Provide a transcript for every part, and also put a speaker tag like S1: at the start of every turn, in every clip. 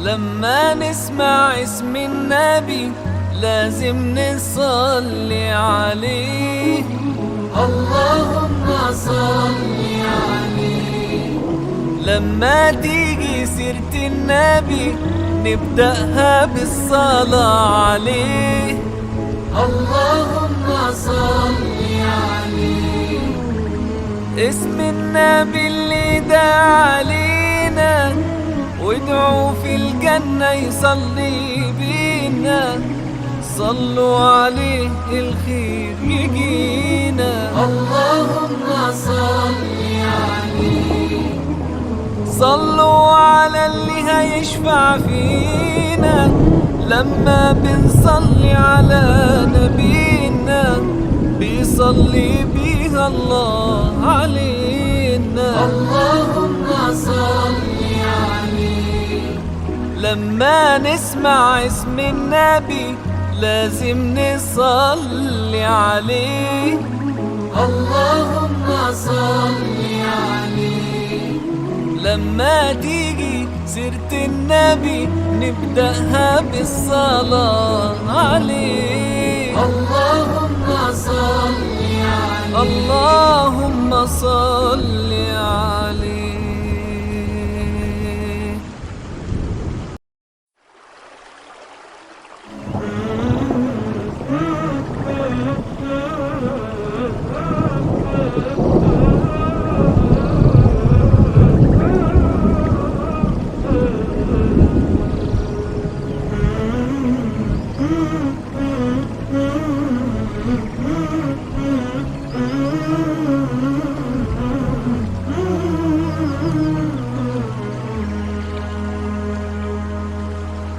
S1: لما نسمع اسم النبي لازم نصلي عليه. اللهم صل عليه. لما تيجي سيرة النبي نبدأها بالصلاة عليه. اللهم صل عليه. اسم النبي اللي دعا علينا وادعوا في الجنة يصلي بينا. صلوا عليه الخير يجينا. اللهم صل عليه. صلوا على اللي هيشفع فينا لما بنصلي على نبينا. بيصلي بيها الله علينا. اللهم صل عليه. لما نسمع اسم النبي لازم نصلي عليه. اللهم صل عليه. لما تيجي سيرة النبي نبدأها بالصلاة عليه. اللهم صل عليه. اللهم صل عليه.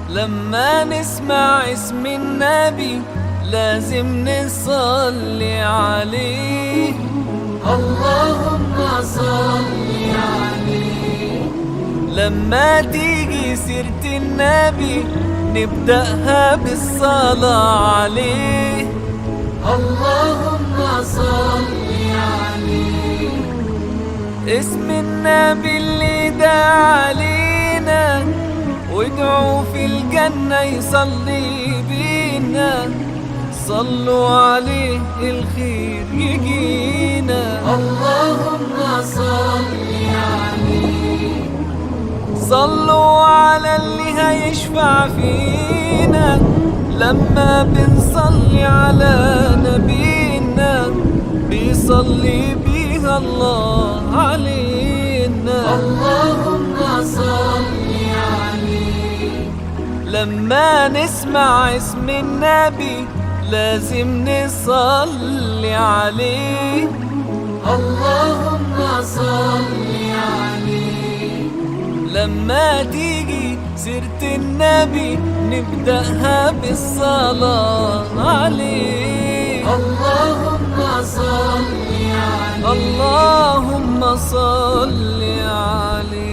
S1: لما نسمع اسم النبي لازم نصلي عليه. اللهم صل عليه. لما تيجي سيرة النبي نبدأها بالصلاة عليه. اللهم صل عليه. اسم النبي اللي دعا علينا وادعوا في الجنة يصلي بينا. صلوا عليه الخير يجينا. اللهم صل عليه. صلوا على اللي هيشفع فينا لما بنصلي على نبينا. بيصلي بيها الله علينا. اللهم صل عليه. لما نسمع اسم النبي لازم نصلي عليه. اللهم صل عليه. لما تيجي سيرة النبي نبدأها بالصلاة عليه. اللهم صل عليه. اللهم صل عليه.